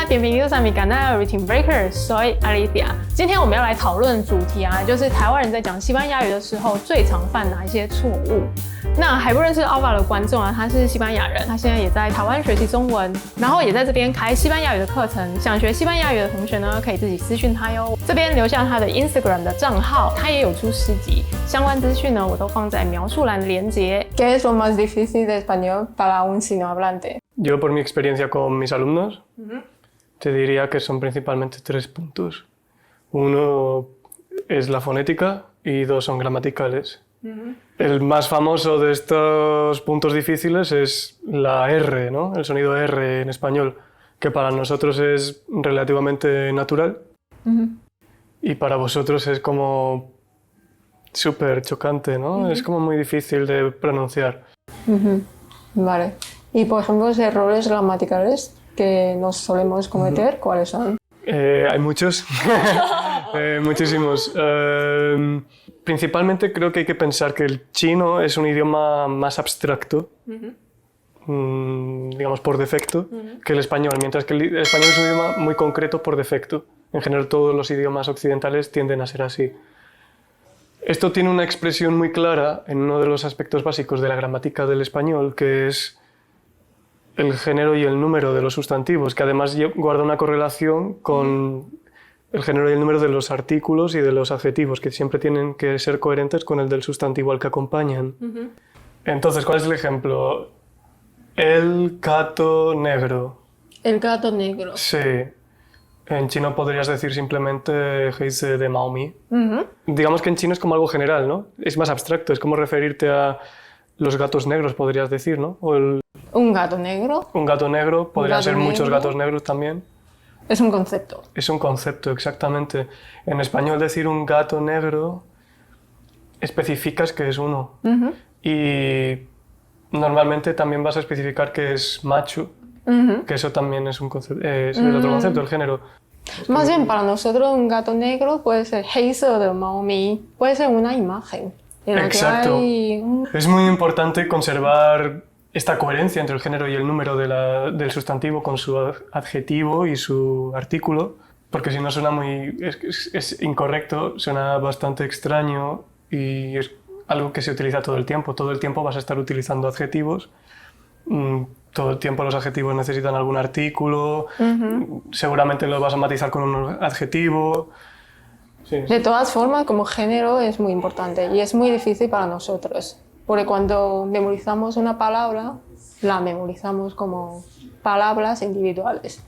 bienvenidos a mi canal Routine Breaker, soy Alicia。今天我们要来讨论主题啊，就是台湾人在讲西班牙语的时候最常犯哪一些错误。那还不认识 Alva 的观众啊，他是西班牙人，他现在也在台湾学习中文，然后也在这边开西班牙语的课程。想学西班牙语的同学呢，可以自己私讯他哟。这边留下他的 Instagram 的账号，他也有出诗集，相关资讯呢我都放在描述栏的连结。¿Qué es lo más difícil de español para un chino hablante? Yo, por mi experiencia con mis alumnos, te diría que son principalmente 3 puntos. Uno es la fonética y 2 son gramaticales. El más famoso de estos puntos difíciles es la R, ¿no? El sonido R en español, que para nosotros es relativamente natural y para vosotros es como súper chocante, ¿no? Es como muy difícil de pronunciar. Vale. Y por ejemplo, los errores gramaticales que nos solemos cometer, ¿cuáles son? Hay muchos, muchísimos. Principalmente creo que hay que pensar que el chino es un idioma más abstracto, digamos por defecto, que el español, mientras que el español es un idioma muy concreto por defecto. En general todos los idiomas occidentales tienden a ser así. Esto tiene una expresión muy clara en uno de los aspectos básicos de la gramática del español, que es el género y el número de los sustantivos, que además guarda una correlación con el género y el número de los artículos y de los adjetivos, que siempre tienen que ser coherentes con el del sustantivo al que acompañan. Entonces, ¿cuál es el ejemplo? El gato negro. El gato negro. Sí. En chino podrías decir simplemente Heise de Maomi. Digamos que en chino es como algo general, ¿no? Es más abstracto, es como referirte a los gatos negros, podrías decir, ¿no? O ¿Un gato negro? Un gato negro, podrían ser negro. Muchos gatos negros también. Es un concepto. Es un concepto, exactamente. En español decir un gato negro especificas que es uno. Y normalmente también vas a especificar que es macho, que eso también es un concepto, es el otro concepto, el género. Más bien, para nosotros un gato negro puede ser Heise de Maomi, puede ser una imagen. Exacto. Es muy importante conservar esta coherencia entre el género y el número del sustantivo con su adjetivo y su artículo, porque si no suena muy... es incorrecto, suena bastante extraño y es algo que se utiliza todo el tiempo. Todo el tiempo vas a estar utilizando adjetivos, todo el tiempo los adjetivos necesitan algún artículo, seguramente lo vas a matizar con un adjetivo. Sí. De todas formas, como género es muy importante y es muy difícil para nosotros, porque cuando memorizamos una palabra, la memorizamos como palabras individuales,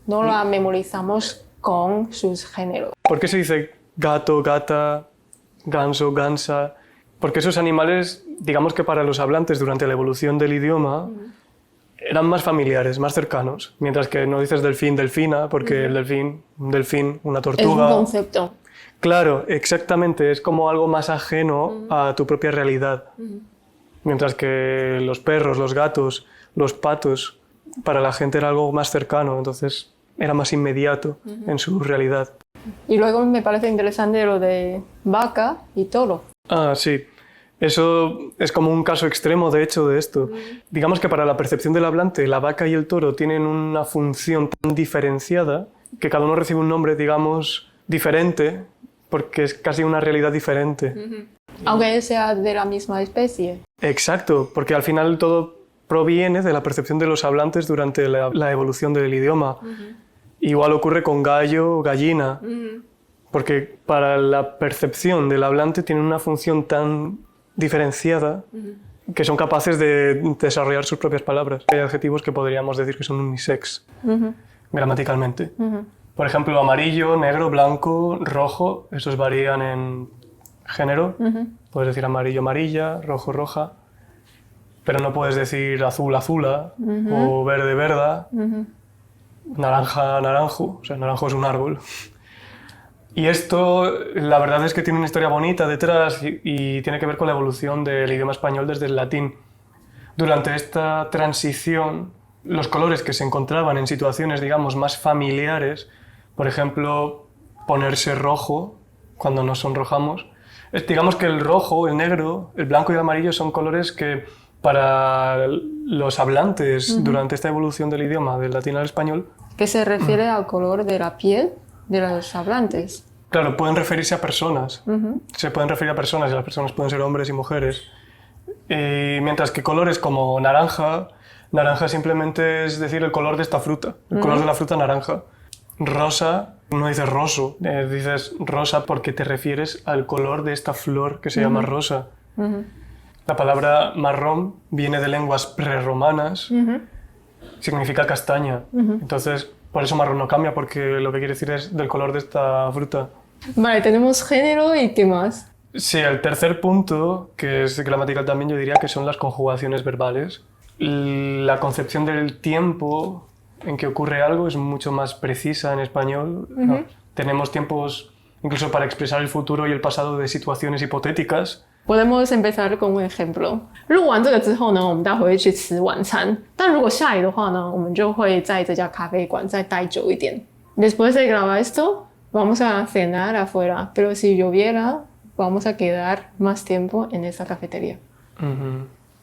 no la memorizamos con sus géneros. ¿Por qué se dice gato, gata, ganso, gansa? Porque esos animales, digamos que para los hablantes durante la evolución del idioma, eran más familiares, más cercanos, mientras que no dices delfín, delfina, porque el delfín, un delfín, una tortuga... Es un concepto. Claro, exactamente, es como algo más ajeno a tu propia realidad. Mientras que los perros, los gatos, los patos, para la gente era algo más cercano, entonces era más inmediato en su realidad. Y luego me parece interesante lo de vaca y toro. Ah, sí. Eso es como un caso extremo, de hecho, de esto. Digamos que para la percepción del hablante, la vaca y el toro tienen una función tan diferenciada que cada uno recibe un nombre, digamos, diferente, porque es casi una realidad diferente. Aunque sea de la misma especie. Exacto, porque al final todo proviene de la percepción de los hablantes durante la evolución del idioma. Igual ocurre con gallo o gallina, porque para la percepción del hablante tienen una función tan diferenciada que son capaces de desarrollar sus propias palabras. Hay adjetivos que podríamos decir que son unisex, gramaticalmente. Por ejemplo, amarillo, negro, blanco, rojo, esos varían en género. Puedes decir amarillo, amarilla, rojo, roja, pero no puedes decir azul, azula, o verde, verda, naranja, naranjo, o sea, naranjo es un árbol. Y esto, la verdad es que tiene una historia bonita detrás y tiene que ver con la evolución del idioma español desde el latín. Durante esta transición, los colores que se encontraban en situaciones, digamos, más familiares, por ejemplo, ponerse rojo cuando nos sonrojamos, digamos que el rojo, el negro, el blanco y el amarillo son colores que para los hablantes durante esta evolución del idioma del latín al español que se refiere al color de la piel de los hablantes. Claro, pueden referirse a personas. Se pueden referir a personas y las personas pueden ser hombres y mujeres. Mientras que colores como naranja, naranja simplemente es decir el color de esta fruta, el color de la fruta naranja. Rosa, no dices roso, dices rosa porque te refieres al color de esta flor que se llama rosa. La palabra marrón viene de lenguas prerromanas, significa castaña. Entonces, por eso marrón no cambia, porque lo que quiere decir es del color de esta fruta. Vale, tenemos género y ¿qué más? Sí, el tercer punto, que es gramatical también, yo diría que son las conjugaciones verbales. La concepción del tiempo en que ocurre algo es mucho más precisa en español. ¿No? Tenemos tiempos incluso para expresar el futuro y el pasado de situaciones hipotéticas. Podemos empezar con un ejemplo. 录完这个之后呢，我们待会会去吃晚餐。但如果下雨的话呢，我们就会在这家咖啡馆再待久一点。Después de grabar esto, vamos a cenar afuera. Pero si lloviera, vamos a quedar más tiempo en esta cafetería.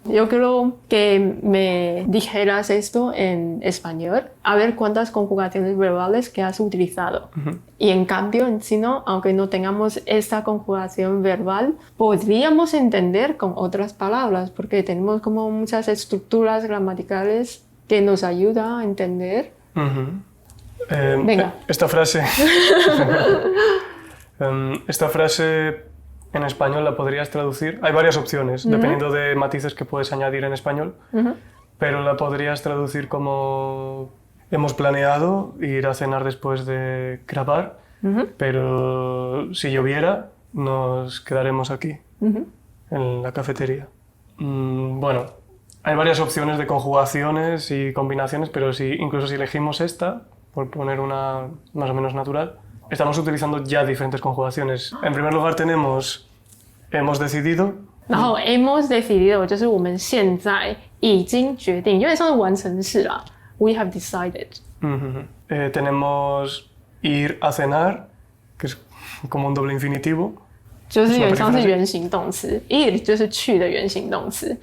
Yo creo que me dijeras esto en español, a ver cuántas conjugaciones verbales que has utilizado. Y en cambio, en chino, aunque no tengamos esta conjugación verbal, podríamos entender con otras palabras, porque tenemos como muchas estructuras gramaticales que nos ayudan a entender. Venga. Esta frase... esta frase... En español la podrías traducir. Hay varias opciones, dependiendo de matices que puedes añadir en español, pero la podrías traducir como hemos planeado ir a cenar después de grabar, pero si lloviera nos quedaremos aquí, en la cafetería. Bueno, hay varias opciones de conjugaciones y combinaciones, pero incluso si elegimos esta, por poner una más o menos natural, estamos utilizando ya diferentes conjugaciones. En primer lugar tenemos hemos decidido. 然后 hemos decidido 就是我们现在已经决定，有点像是完成式啦。We have decided. Tenemos ir a cenar, que es como un doble infinitivo. 就是有点像是原形动词 ，ir 就是去的原形动词。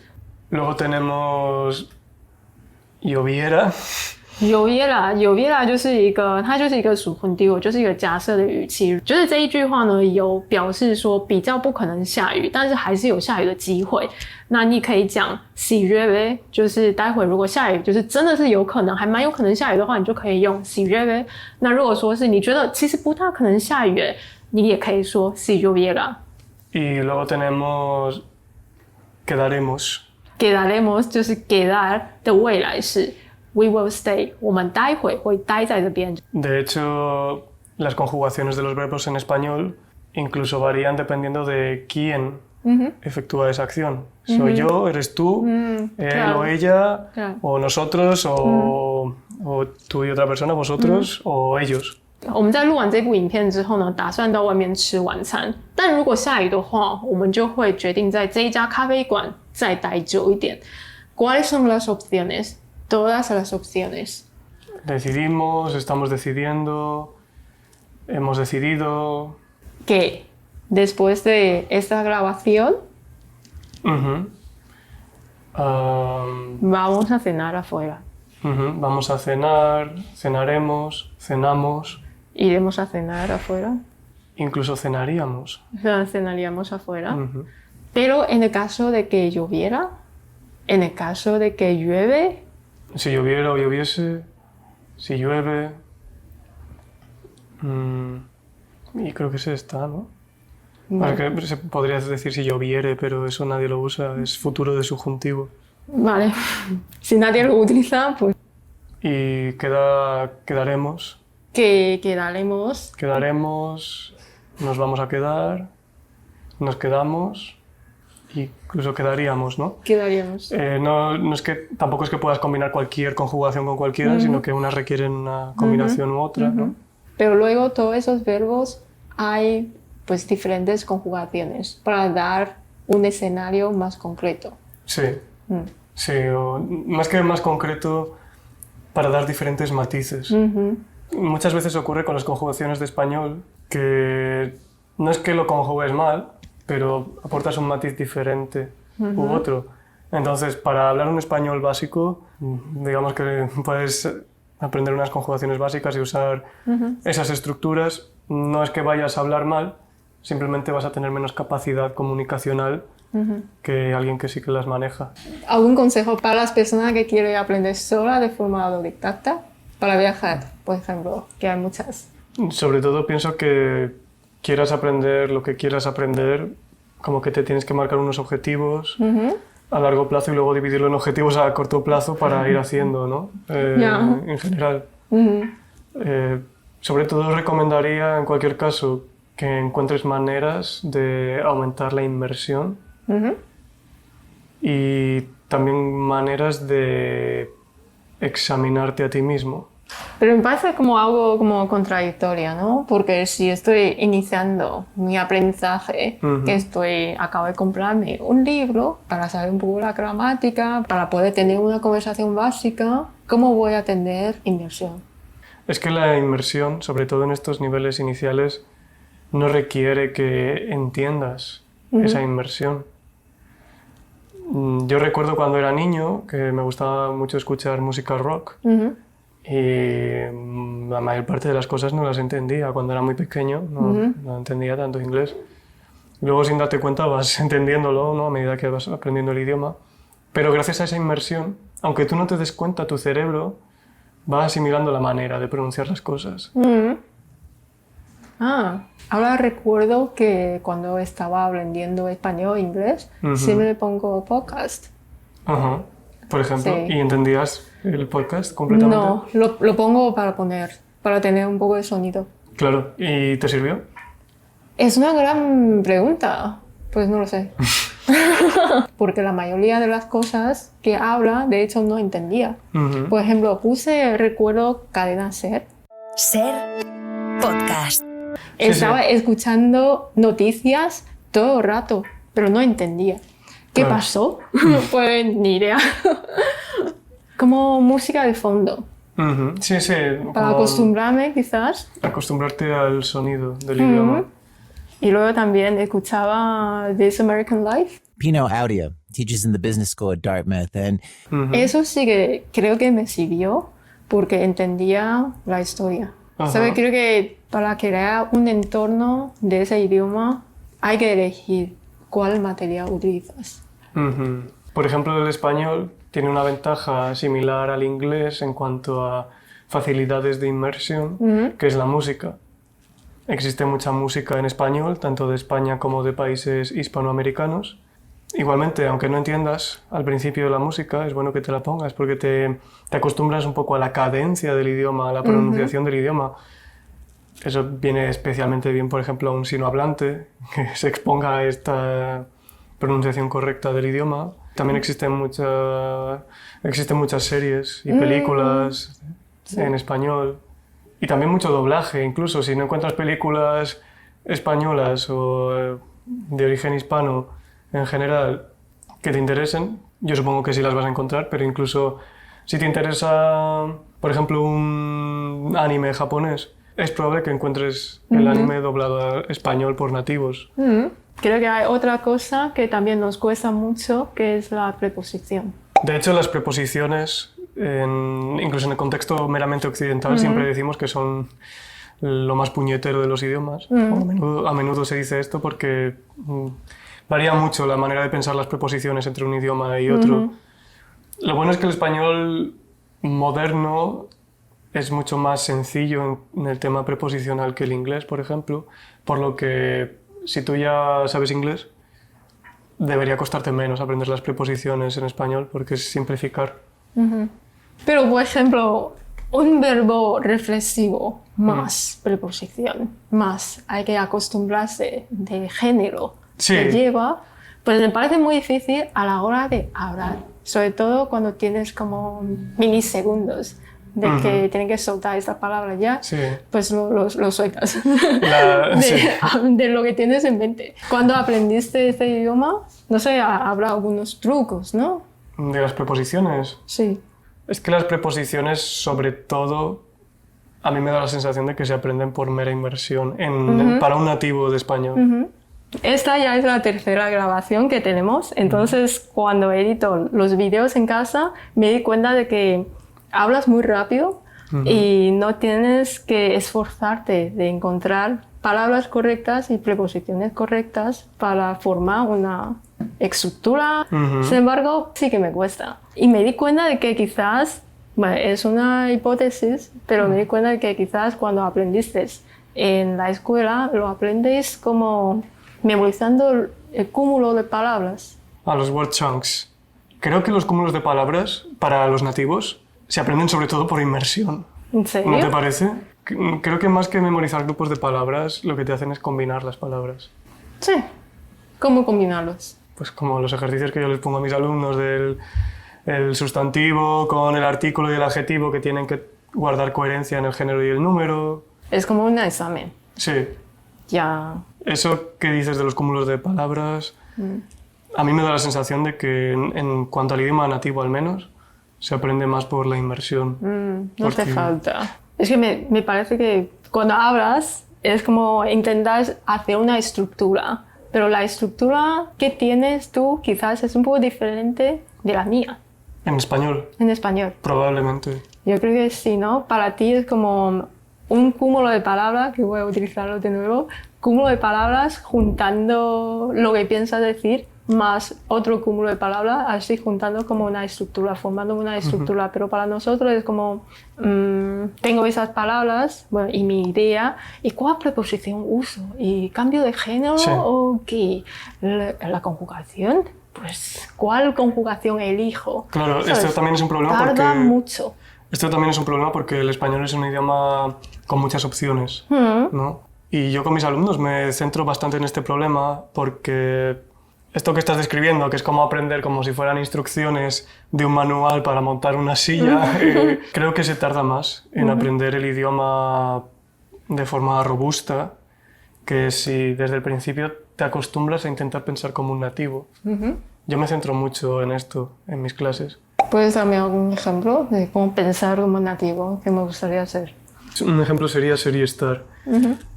Luego tenemos lloviera. lloviera 就是一个，它就是一个subjuntivo，就是一个假设的语气。就是这一句话呢，有表示说比较不可能下雨，但是还是有下雨的机会。那你可以讲 si llueve， 就是待会如果下雨，就是真的是有可能，还蛮有可能下雨的话，你就可以用 si llueve。那如果说是你觉得其实不大可能下雨，你也可以说 si lloviera。Y luego tenemos quedaremos。quedaremos 就是 quedar 的未来式。We will stay. 我们待会会待在这边。De hecho, las conjugaciones de los verbos en español incluso varían dependiendo de quién efectúa esa acción. Soy yo, eres tú, él o ella, o nosotros, o tú y otra persona, vosotros, o ellos. 我们在录完这部影片之后呢，打算到外面吃晚餐。但如果下雨的话，我们就会决定在这一家咖啡馆再待久一点。¿Cuáles son las opciones? Todas las opciones. Decidimos, estamos decidiendo, hemos decidido. Que después de esta grabación vamos a cenar afuera. Vamos a cenar, cenaremos, cenamos. Iremos a cenar afuera. Incluso cenaríamos. Cenaríamos afuera. Pero en el caso de que lloviera, en el caso de que llueve. Si lloviera o lloviese, si llueve. Y creo que se está, ¿no? Vale. Porque se podría decir si lloviere, pero eso nadie lo usa, es futuro de subjuntivo. Vale. Si nadie lo utiliza, pues. Y quedaremos. Quedaremos. Quedaremos, nos vamos a quedar, nos quedamos. Incluso quedaríamos, ¿no? Quedaríamos. No es que, tampoco es que puedas combinar cualquier conjugación con cualquiera, sino que unas requieren una combinación u otra, ¿no? Pero luego todos esos verbos hay pues diferentes conjugaciones para dar un escenario más concreto. Sí, sí, o más que más concreto, para dar diferentes matices. Muchas veces ocurre con las conjugaciones de español que no es que lo conjugues mal, pero aportas un matiz diferente u otro. Entonces, para hablar un español básico, digamos que puedes aprender unas conjugaciones básicas y usar esas estructuras. No es que vayas a hablar mal, simplemente vas a tener menos capacidad comunicacional que alguien que sí que las maneja. ¿Algún consejo para las personas que quieren aprender sola de forma autodidacta? Para viajar, por ejemplo, que hay muchas. Sobre todo pienso que quieras aprender lo que quieras aprender, como que te tienes que marcar unos objetivos a largo plazo y luego dividirlo en objetivos a corto plazo para ir haciendo, ¿no? En general. Sobre todo recomendaría en cualquier caso que encuentres maneras de aumentar la inmersión y también maneras de examinarte a ti mismo. Pero me parece como algo como contradictorio, ¿no? Porque si estoy iniciando mi aprendizaje, acabo de comprarme un libro para saber un poco la gramática, para poder tener una conversación básica, ¿cómo voy a tener inmersión? Es que la inmersión, sobre todo en estos niveles iniciales, no requiere que entiendas esa inmersión. Yo recuerdo cuando era niño que me gustaba mucho escuchar música rock. Y la mayor parte de las cosas no las entendía. Cuando era muy pequeño no entendía tanto inglés. Luego, sin darte cuenta, vas entendiéndolo, ¿no? A medida que vas aprendiendo el idioma. Pero gracias a esa inmersión, aunque tú no te des cuenta, tu cerebro va asimilando la manera de pronunciar las cosas. Ahora recuerdo que cuando estaba aprendiendo español e inglés, siempre pongo podcast. Por ejemplo, sí. ¿Y entendías el podcast completamente? No, lo pongo para tener un poco de sonido. Claro, ¿y te sirvió? Es una gran pregunta, pues no lo sé. Porque la mayoría de las cosas que habla, de hecho, no entendía. Por ejemplo, recuerdo Cadena Ser. Ser Podcast. Estaba escuchando noticias todo el rato, pero no entendía. ¿Qué pasó? Pues ni idea. Como música de fondo. Sí. Para acostumbrarme, quizás. Acostumbrarte al sonido del idioma. Y luego también escuchaba This American Life. Pino Audio teaches in the business school at Dartmouth. And Eso sí que creo que me sirvió porque entendía la historia. ¿Sabes? Creo que para crear un entorno de ese idioma hay que elegir cuál material utilizas. Por ejemplo, el español tiene una ventaja similar al inglés en cuanto a facilidades de inmersión, que es la música. Existe mucha música en español, tanto de España como de países hispanoamericanos. Igualmente, aunque no entiendas al principio de la música, es bueno que te la pongas porque te acostumbras un poco a la cadencia del idioma, a la pronunciación del idioma. Eso viene especialmente bien, por ejemplo, a un sinohablante, que se exponga a esta pronunciación correcta del idioma. También existen muchas series y películas en español. Y también mucho doblaje, incluso si no encuentras películas españolas o de origen hispano en general que te interesen, yo supongo que sí las vas a encontrar, pero incluso si te interesa, por ejemplo, un anime japonés, es probable que encuentres el anime doblado a español por nativos. Creo que hay otra cosa que también nos cuesta mucho, que es la preposición. De hecho, las preposiciones, incluso en el contexto meramente occidental, siempre decimos que son lo más puñetero de los idiomas. A menudo se dice esto porque varía mucho la manera de pensar las preposiciones entre un idioma y otro. Lo bueno es que el español moderno es mucho más sencillo en el tema preposicional que el inglés, por ejemplo, por lo que si tú ya sabes inglés, debería costarte menos aprender las preposiciones en español porque es simplificar. Pero, por ejemplo, un verbo reflexivo más preposición, más hay que acostumbrarse de género que lleva, pues me parece muy difícil a la hora de hablar, sobre todo cuando tienes como milisegundos de que tienen que soltar esta palabra ya, pues lo sueltas de lo que tienes en mente. Cuando aprendiste este idioma, no sé, habrá algunos trucos, ¿no? ¿De las preposiciones? Sí. Es que las preposiciones, sobre todo, a mí me da la sensación de que se aprenden por mera inmersión para un nativo de español. Esta ya es la tercera grabación que tenemos, entonces cuando edito los vídeos en casa me di cuenta de que hablas muy rápido, y no tienes que esforzarte de encontrar palabras correctas y preposiciones correctas para formar una estructura. Sin embargo, sí que me cuesta. Y me di cuenta de que quizás, bueno, es una hipótesis, pero me di cuenta de que quizás cuando aprendiste en la escuela, lo aprendéis como memorizando el cúmulo de palabras. A los word chunks. Creo que los cúmulos de palabras para los nativos se aprenden sobre todo por inmersión. ¿En serio? ¿No te parece? Creo que más que memorizar grupos de palabras, lo que te hacen es combinar las palabras. Sí. ¿Cómo combinarlos? Pues como los ejercicios que yo les pongo a mis alumnos del el sustantivo con el artículo y el adjetivo, que tienen que guardar coherencia en el género y el número. Es como un examen. Sí. Ya. Eso que dices de los cúmulos de palabras, a mí me da la sensación de que en cuanto al idioma nativo al menos, se aprende más por la inmersión. No te falta. Es que me parece que cuando hablas es como intentar hacer una estructura, pero la estructura que tienes tú quizás es un poco diferente de la mía. En español, En español. probablemente. Yo creo que sí, ¿no? Para ti es como un cúmulo de palabras, que voy a utilizarlo de nuevo, cúmulo de palabras juntando lo que piensas decir, más otro cúmulo de palabras, así juntando como una estructura, formando una estructura. Pero para nosotros es como, tengo esas palabras, bueno, y mi idea, ¿y cuál preposición uso? ¿Y cambio de género Sí. o qué? ¿La conjugación? Pues, ¿cuál conjugación elijo? Claro, ¿Sabes? esto también es un problema Tarda porque... mucho. Esto también es un problema porque el español es un idioma con muchas opciones, ¿no? Y yo con mis alumnos me centro bastante en este problema porque esto que estás describiendo, que es como aprender como si fueran instrucciones de un manual para montar una silla, creo que se tarda más en aprender el idioma de forma robusta que si desde el principio te acostumbras a intentar pensar como un nativo. Yo me centro mucho en esto en mis clases. ¿Puedes darme algún ejemplo de cómo pensar como nativo que me gustaría hacer? Un ejemplo sería ser y estar.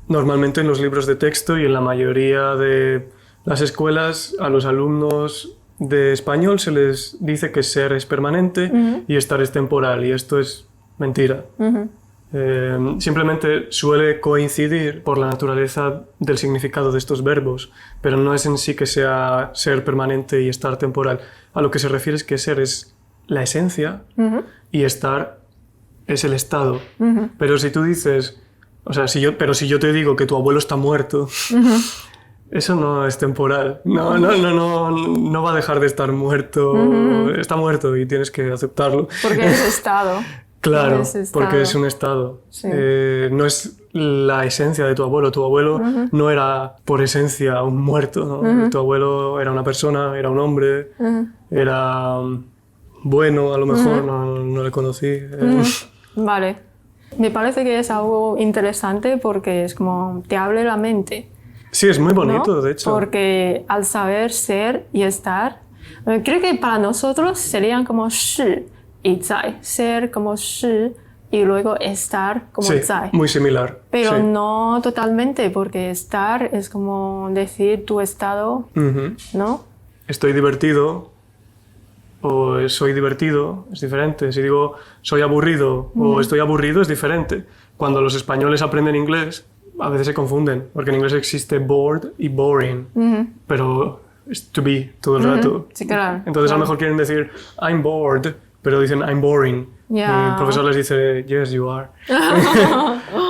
Normalmente en los libros de texto y en la mayoría de las escuelas a los alumnos de español se les dice que ser es permanente y estar es temporal, y esto es mentira. Simplemente suele coincidir por la naturaleza del significado de estos verbos, pero no es en sí que sea ser permanente y estar temporal. A lo que se refiere es que ser es la esencia y estar es el estado. Pero si tú dices, o sea, si yo te digo que tu abuelo está muerto, eso no es temporal. No va a dejar de estar muerto. Está muerto y tienes que aceptarlo. Porque es estado. Claro, Es estado. porque es un estado. Sí. No es la esencia de tu abuelo. Tu abuelo no era por esencia un muerto, ¿no? Tu abuelo era una persona, era un hombre, era bueno, a lo mejor, no le conocí. Vale. Me parece que es algo interesante porque es como te abre la mente. Sí, es muy ¿no? bonito, de hecho. Porque al saber ser y estar, creo que para nosotros serían como shi y zai. Ser como shi y luego estar como Sí, zai. muy similar. Pero sí. no totalmente, porque estar es como decir tu estado, ¿no? Estoy divertido o soy divertido es diferente. Si digo soy aburrido o estoy aburrido es diferente. Cuando los españoles aprenden inglés, a veces se confunden, porque en inglés existe bored y boring, pero es to be todo el rato. Sí, claro. Entonces a lo mejor quieren decir I'm bored, pero dicen I'm boring. Ya. Y el profesor les dice yes you are.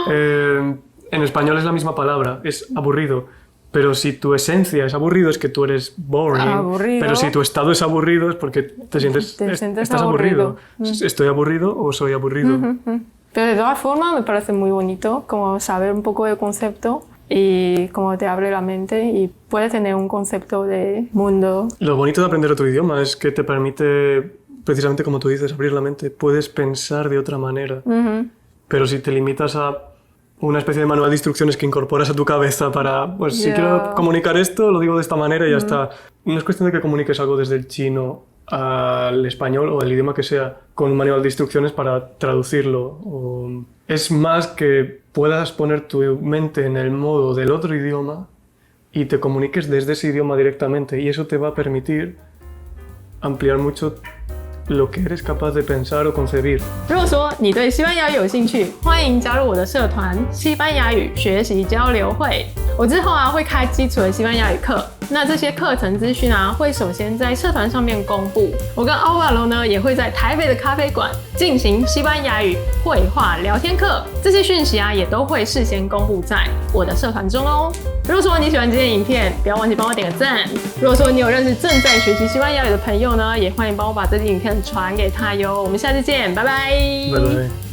En español es la misma palabra, es aburrido. Pero si tu esencia es aburrido es que tú eres boring. Aburrido. Pero si tu estado es aburrido es porque te sientes estás aburrido. ¿Estoy aburrido o soy aburrido? Pero de todas formas me parece muy bonito como saber un poco del concepto y cómo te abre la mente y puedes tener un concepto de mundo. Lo bonito de aprender otro idioma es que te permite, precisamente como tú dices, abrir la mente. Puedes pensar de otra manera. Pero si te limitas a una especie de manual de instrucciones que incorporas a tu cabeza para, pues si quiero comunicar esto, lo digo de esta manera y ya está. No es cuestión de que comuniques algo desde el chino al español o el idioma que sea con un manual de instrucciones para traducirlo. Es más que puedas poner tu mente en el modo del otro idioma y te comuniques desde ese idioma directamente, y eso te va a permitir ampliar mucho lo que eres capaz de pensar o concebir. 如果说你对西班牙语有兴趣，欢迎加入我的社团西班牙语学习交流会。我之后会开基础的西班牙语课，那这些课程资讯会首先在社团上面公布。我跟Álvaro呢也会在台北的咖啡馆进行西班牙语绘画聊天课，这些讯息也都会事先公布在我的社团中哦。如果说你喜欢今天的影片，不要忘记帮我点个赞。如果说你有认识正在学习西班牙语的朋友呢，也欢迎帮我把这支影片传给他哟。我们下次见，拜拜。Bye bye.